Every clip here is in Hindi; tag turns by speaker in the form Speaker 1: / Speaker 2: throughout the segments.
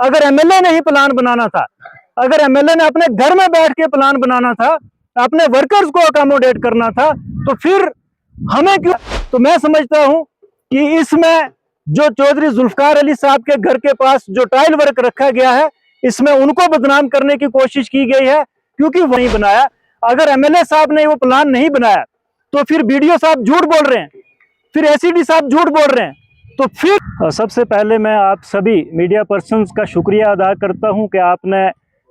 Speaker 1: अगर एमएलए ने ही प्लान बनाना था, अगर एमएलए ने अपने घर में बैठ के प्लान बनाना था, अपने वर्कर्स को अकोमोडेट करना था, तो फिर हमें क्यों? तो मैं समझता हूं कि इसमें जो चौधरी जुल्फकार अली साहब के घर के पास जो टाइल वर्क रखा गया है, इसमें उनको बदनाम करने की कोशिश की गई है, क्योंकि वही बनाया। अगर एमएलए साहब ने वो प्लान नहीं बनाया तो फिर बीडीओ साहब झूठ बोल रहे हैं, फिर एसीडी साहब झूठ बोल रहे हैं। तो फिर सबसे पहले मैं आप सभी मीडिया पर्सन्स का शुक्रिया अदा करता हूं कि आपने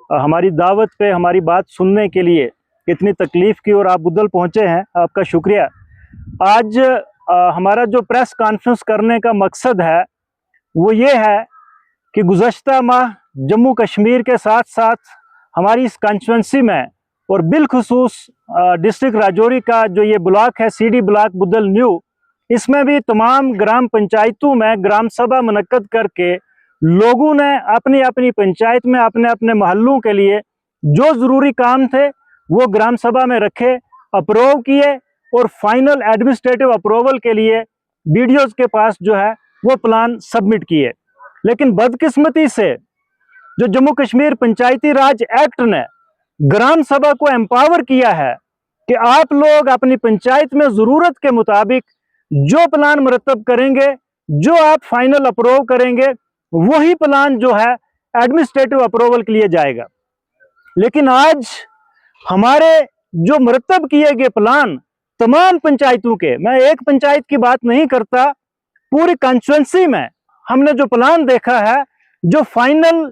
Speaker 1: हमारी दावत पे हमारी बात सुनने के लिए इतनी तकलीफ की और आप बुद्दल पहुंचे हैं, आपका शुक्रिया। आज हमारा जो प्रेस कॉन्फ्रेंस करने का मकसद है वो ये है कि गुज़श्ता माह जम्मू कश्मीर के साथ साथ हमारी इस कॉन्स्टिट्यूंसी में और बिलखुसूस डिस्ट्रिक्ट राजौरी का जो ये ब्लॉक है, सीडी ब्लॉक बुद्दल न्यू, इसमें भी तमाम ग्राम पंचायतों में ग्राम सभा मुनक्कद करके लोगों ने अपनी अपनी पंचायत में अपने अपने मोहल्लों के लिए जो ज़रूरी काम थे वो ग्राम सभा में रखे, अप्रूव किए और फाइनल एडमिनिस्ट्रेटिव अप्रूवल के लिए बीडीओज़ के पास जो है वो प्लान सबमिट किए। लेकिन बदकिस्मती से जो जम्मू कश्मीर पंचायती राज एक्ट ने ग्राम सभा को एम्पावर किया है कि आप लोग अपनी पंचायत में ज़रूरत के मुताबिक जो प्लान मुरतब करेंगे, जो आप फाइनल अप्रूव करेंगे, वही प्लान जो है एडमिनिस्ट्रेटिव अप्रूवल के लिए जाएगा। लेकिन आज हमारे जो मुरतब किए गए प्लान तमाम पंचायतों के, मैं एक पंचायत की बात नहीं करता, पूरी कॉन्स्टिट्यूंसी में हमने जो प्लान देखा है, जो फाइनल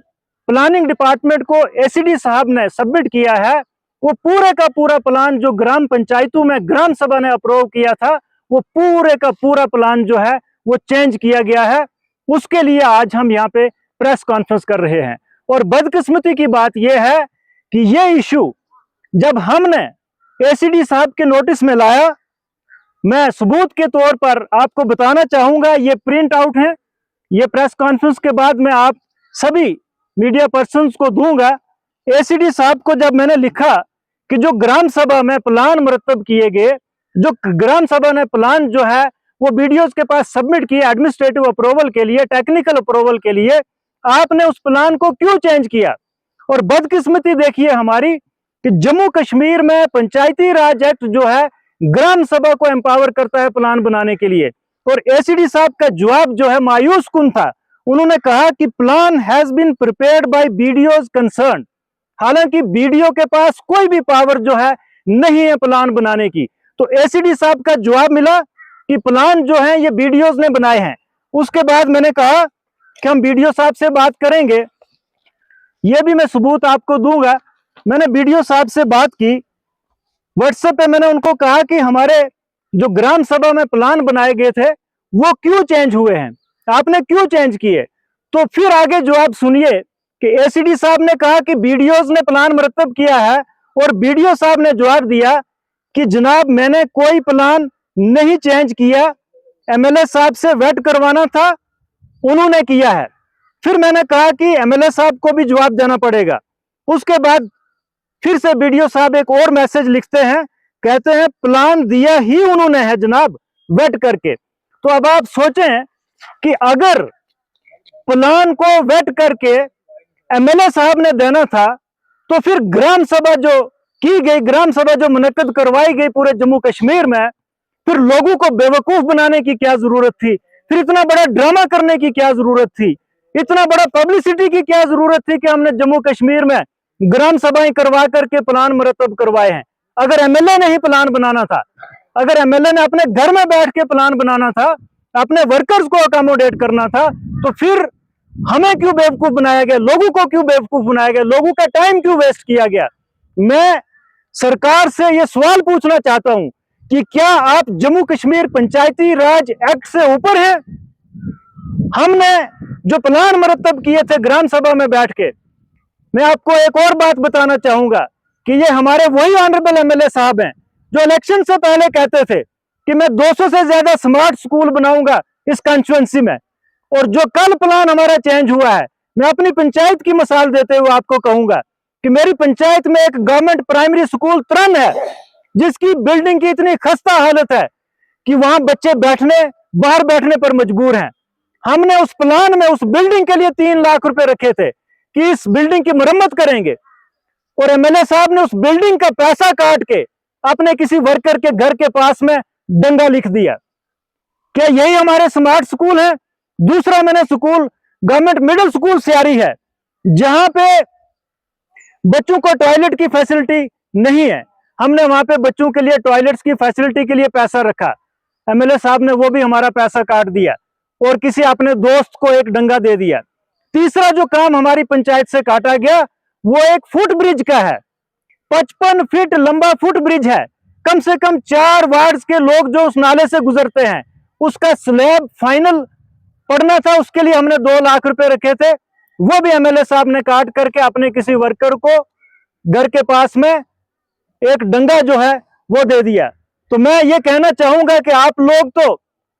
Speaker 1: प्लानिंग डिपार्टमेंट को एसीडी साहब ने सबमिट किया है, वो पूरे का पूरा प्लान जो ग्राम पंचायतों में ग्राम सभा ने अप्रूव किया था, वो पूरे का पूरा प्लान जो है वो चेंज किया गया है। उसके लिए आज हम यहाँ पे प्रेस कॉन्फ्रेंस कर रहे हैं। और बदकिस्मती की बात यह है कि ये इशू जब हमने एसीडी साहब के नोटिस में लाया, मैं सबूत के तौर पर आपको बताना चाहूंगा, ये प्रिंट आउट है, ये प्रेस कॉन्फ्रेंस के बाद मैं आप सभी मीडिया पर्सन्स को दूंगा। एसीडी साहब को जब मैंने लिखा कि जो ग्राम सभा में प्लान मुरतब किए गए, जो ग्राम सभा ने प्लान जो है वो बीडीओज़ के पास सबमिट किए एडमिनिस्ट्रेटिव अप्रूवल के लिए, टेक्निकल अप्रूवल के लिए, आपने उस प्लान को क्यों चेंज किया? और बदकिस्मती देखिए हमारी कि जम्मू कश्मीर में पंचायती राज एक्ट जो है ग्राम सभा को एम्पावर करता है प्लान बनाने के लिए। और एसीडी साहब का जवाब जो है मायूस कुन था। उन्होंने कहा कि plan has been prepared by BDOs concern. हालांकि बीडीओ के पास कोई भी पावर जो है नहीं है प्लान बनाने की। तो एसीडी साहब का जवाब मिला कि प्लान जो है ये बीडीओज़ ने बनाए हैं। उसके बाद मैंने कहा कि हम बीडीओ साहब से बात करेंगे, ये भी मैं सबूत आपको दूंगा। मैंने बीडीओ साहब से बात की, व्हाट्सएप पे मैंने उनको कहा कि हमारे जो ग्राम सभा में प्लान बनाए गए थे वो क्यों चेंज हुए हैं, आपने क्यों चेंज किए? तो फिर आगे जवाब सुनिए कि एसीडी साहब ने कहा कि बीडीओज़ ने प्लान मुरतब किया है, और बीडीओ साहब ने जवाब दिया कि जनाब मैंने कोई प्लान नहीं चेंज किया, एमएलए साहब से वेट करवाना था, उन्होंने किया है। फिर मैंने कहा कि एमएलए साहब को भी जवाब देना पड़ेगा। उसके बाद फिर से बीडीओ साहब एक और मैसेज लिखते हैं, कहते हैं प्लान दिया ही उन्होंने है जनाब, वेट करके। तो अब आप सोचें कि अगर प्लान को वेट करके एमएलए साहब ने देना था, तो फिर ग्राम सभा जो की गई, ग्राम सभा जो मुनक्कद करवाई गई पूरे जम्मू कश्मीर में, फिर लोगों को बेवकूफ बनाने की क्या जरूरत थी? फिर इतना बड़ा ड्रामा करने की क्या जरूरत थी? इतना बड़ा पब्लिसिटी की क्या जरूरत थी कि हमने जम्मू कश्मीर में ग्राम सभाएं करवा करके प्लान मुरतब करवाए हैं? अगर एमएलए ने ही प्लान बनाना था, अगर एमएलए ने अपने घर में बैठ के प्लान बनाना था, अपने वर्कर्स को अकोमोडेट करना था, तो फिर हमें क्यों बेवकूफ बनाया गया? लोगों को क्यों बेवकूफ बनाया गया? लोगों का टाइम क्यों वेस्ट किया गया? मैं सरकार से यह सवाल पूछना चाहता हूं कि क्या आप जम्मू कश्मीर पंचायती राज एक्ट से ऊपर हैं? हमने जो प्लान मुरतब किए थे ग्राम सभा में बैठ के, मैं आपको एक और बात बताना चाहूंगा कि ये हमारे वही ऑनरेबल एमएलए साहब हैं जो इलेक्शन से पहले कहते थे कि मैं 200 से ज्यादा स्मार्ट स्कूल बनाऊंगा इस कॉन्स्टिट्यूंसी में। और जो कल प्लान हमारा चेंज हुआ है, मैं अपनी पंचायत की मिसाल देते हुए आपको कहूंगा कि मेरी पंचायत में एक गवर्नमेंट प्राइमरी स्कूल त्रन है, जिसकी बिल्डिंग की इतनी खस्ता हालत है कि वहां बच्चे बाहर बैठने पर मजबूर हैं। हमने उस प्लान में उस बिल्डिंग के लिए 3 लाख रुपए रखे थे कि इस बिल्डिंग की मरम्मत करेंगे, और एमएलए साहब ने उस बिल्डिंग का पैसा काट के अपने किसी वर्कर के घर के पास में डंगा लिख दिया। क्या यही हमारे स्मार्ट स्कूल है? दूसरा मैंने स्कूल गवर्नमेंट मिडिल स्कूल सियारी है, जहां पे बच्चों को टॉयलेट की फैसिलिटी नहीं है। हमने वहां पे बच्चों के लिए टॉयलेट्स की फैसिलिटी के लिए पैसा रखा, एमएलए साहब ने वो भी हमारा पैसा काट दिया और किसी अपने दोस्त को एक डंगा दे दिया। तीसरा जो काम हमारी पंचायत से काटा गया वो एक फुट ब्रिज का है। 55 फीट लंबा फुट ब्रिज है। कम से कम 4 वार्ड्स के लोग जो उस नाले से गुजरते हैं, उसका स्लैब फाइनल पड़ना था, उसके लिए हमने 2 लाख रुपए रखे थे, वो भी एमएलए साहब ने काट करके अपने किसी वर्कर को घर के पास में एक डंगा जो है वो दे दिया। तो मैं ये कहना चाहूंगा कि आप लोग तो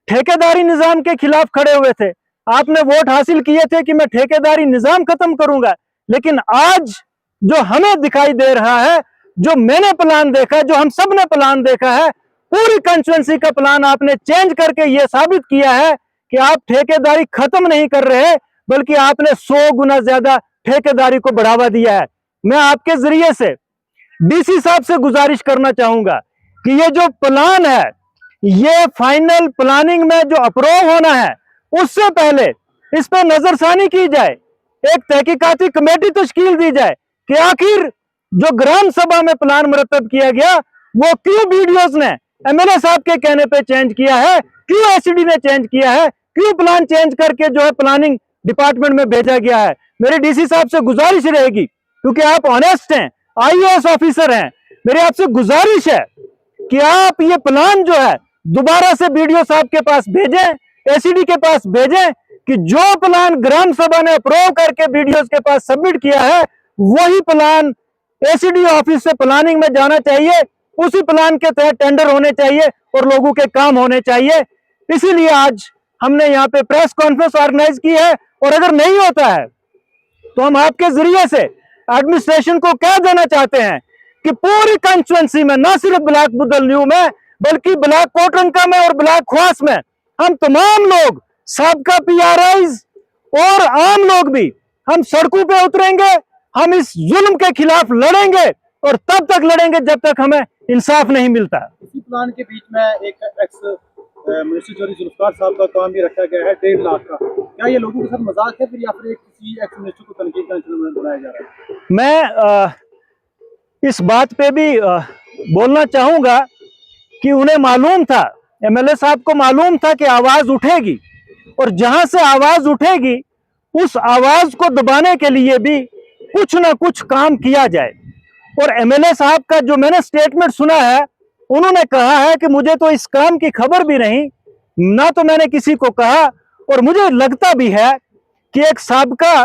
Speaker 1: ठेकेदारी निजाम के खिलाफ खड़े हुए थे, आपने वोट हासिल किए थे कि मैं ठेकेदारी निजाम खत्म करूंगा, लेकिन आज जो हमें दिखाई दे रहा है, जो मैंने प्लान देखा, जो हम सब ने प्लान देखा है, पूरी कंस्टिट्यूएंसी का प्लान आपने चेंज करके ये साबित किया है कि आप ठेकेदारी खत्म नहीं कर रहे, बल्कि आपने 100 गुना ज्यादा ठेकेदारी को बढ़ावा दिया है। मैं आपके जरिए से डीसी साहब से गुजारिश करना चाहूंगा कि ये जो प्लान है, ये फाइनल प्लानिंग में जो अप्रूव होना है, उससे पहले इस पर नजरसानी की जाए, एक तहकीकाती कमेटी तश्कील दी जाए कि आखिर जो ग्राम सभा में प्लान मुरतब किया गया वो क्यों वीडियोस ने एमएलए साहब के कहने पे चेंज किया है, क्यों एसडी ने चेंज किया है, क्यों प्लान चेंज करके जो है प्लानिंग डिपार्टमेंट में भेजा गया है। मेरी डीसी साहब से गुजारिश रहेगी, क्योंकि आप ऑनेस्ट हैं, आईएएस ऑफिसर हैं, मेरी आपसे गुजारिश है कि आप ये प्लान जो है दोबारा से बीडीओ साहब के पास भेजें, एसीडी के पास भेजें, कि जो प्लान ग्राम सभा ने अप्रूव करके बीडीओ के पास सबमिट किया है, वही प्लान एसीडी ऑफिस से प्लानिंग में जाना चाहिए, उसी प्लान के तहत टेंडर होने चाहिए और लोगों के काम होने चाहिए। इसीलिए आज हमने यहाँ पे प्रेस कॉन्फ्रेंस ऑर्गेनाइज की है, और अगर नहीं होता है तो हम आपके जरिए से एडमिनिस्ट्रेशन को कह देना चाहते हैं कि पूरी कंस्टिट्यूएंसी में, न सिर्फ ब्लॉक बुदल-न्यू में, बल्कि ब्लॉक कोटरंका में और ब्लॉक ख्वास में, हम तमाम लोग, साबका पीआरआईज और आम लोग भी, हम सड़कों पे उतरेंगे, हम इस जुल्म के खिलाफ लड़ेंगे, और तब तक लड़ेंगे जब तक हमें इंसाफ नहीं मिलता।
Speaker 2: इसी प्लान के बीच में एक एक्स मिनिस्टर चौधरी जुल्फकार साहब का काम भी रखा गया है 1.5 लाख का। क्या ये लोगों के साथ मजाक है फिर, या फिर किसी एक्स मिनिस्टर को तनकीद का इंस्ट्रूमेंट बनाया जा रहा है?
Speaker 1: मैं इस बात पे भी बोलना चाहूंगा कि उन्हें मालूम था, एमएलए साहब को मालूम था कि आवाज उठेगी, और जहां से आवाज उठेगी उस आवाज को दबाने के लिए भी कुछ ना कुछ काम किया जाए। और एमएलए साहब का जो मैंने स्टेटमेंट सुना है, उन्होंने कहा है कि मुझे तो इस काम की खबर भी नहीं, ना तो मैंने किसी को कहा, और मुझे लगता भी है कि एक साबका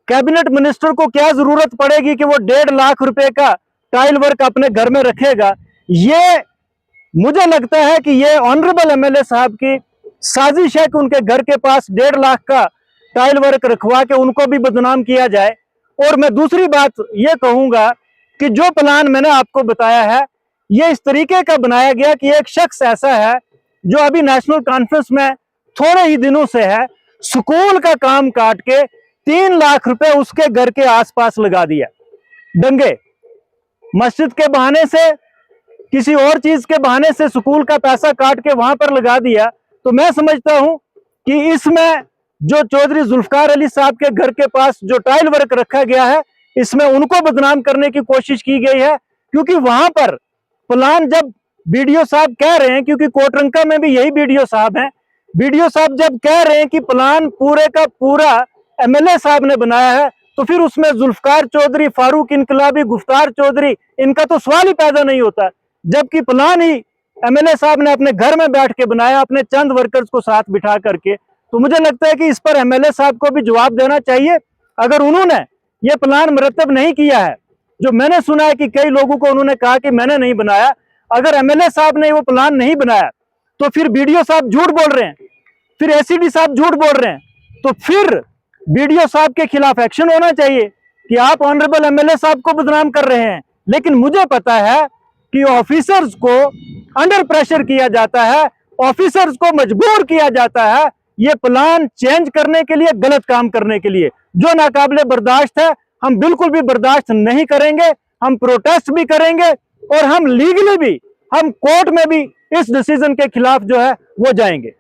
Speaker 1: कैबिनेट मिनिस्टर को क्या जरूरत पड़ेगी कि वो 1.5 लाख रुपए का टाइल वर्क अपने घर में रखेगा। ये मुझे लगता है कि ये ऑनरेबल एमएलए साहब की साजिश है कि उनके घर के पास 1.5 लाख का टाइल वर्क रखवा के उनको भी बदनाम किया जाए। और मैं दूसरी बात ये कहूंगा कि जो प्लान मैंने आपको बताया है, ये इस तरीके का बनाया गया कि एक शख्स ऐसा है जो अभी नेशनल कॉन्फ्रेंस में थोड़े ही दिनों से है, स्कूल का काम काट के 3 लाख रुपए उसके घर के आसपास लगा दिया, दंगे, मस्जिद के बहाने से, किसी और चीज के बहाने से स्कूल का पैसा काट के वहां पर लगा दिया। तो मैं समझता हूं कि इसमें जो चौधरी जुल्फकार अली साहब के घर के पास जो टाइल वर्क रखा गया है, इसमें उनको बदनाम करने की कोशिश की गई है, क्योंकि वहां पर प्लान जब बीडीओ साहब कह रहे हैं, क्योंकि कोटरंका में भी यही बीडीओ साहब हैं, बीडीओ साहब जब कह रहे हैं कि प्लान पूरे का पूरा एमएलए साहब ने बनाया है, तो फिर उसमें जुल्फकार चौधरी, फारूक इनकलाबी, गुफ्तार चौधरी, इनका तो सवाल ही पैदा नहीं होता, जबकि प्लान ही एमएलए साहब ने अपने घर में बैठ के बनाया, अपने चंद वर्कर्स को साथ बिठा करके। तो मुझे लगता है कि इस पर एमएलए साहब को भी जवाब देना चाहिए। अगर उन्होंने ये प्लान मुरतब नहीं किया है, जो मैंने सुना है कि कई लोगों को उन्होंने कहा कि मैंने नहीं बनाया, अगर एमएलए साहब ने वो प्लान नहीं बनाया तो फिर बीडीओ साहब झूठ बोल रहे हैं, फिर एसीडी साहब झूठ बोल रहे हैं, तो फिर बीडीओ साहब के खिलाफ एक्शन होना चाहिए कि आप ऑनरेबल एमएलए साहब को बदनाम कर रहे हैं। लेकिन मुझे पता है कि ऑफिसर्स को अंडर प्रेशर किया जाता है, ऑफिसर्स को मजबूर किया जाता है ये प्लान चेंज करने के लिए, गलत काम करने के लिए, जो नाकाबिले बर्दाश्त है। हम बिल्कुल भी बर्दाश्त नहीं करेंगे। हम प्रोटेस्ट भी करेंगे और हम लीगली भी, हम कोर्ट में भी इस डिसीजन के खिलाफ जो है वो जाएंगे।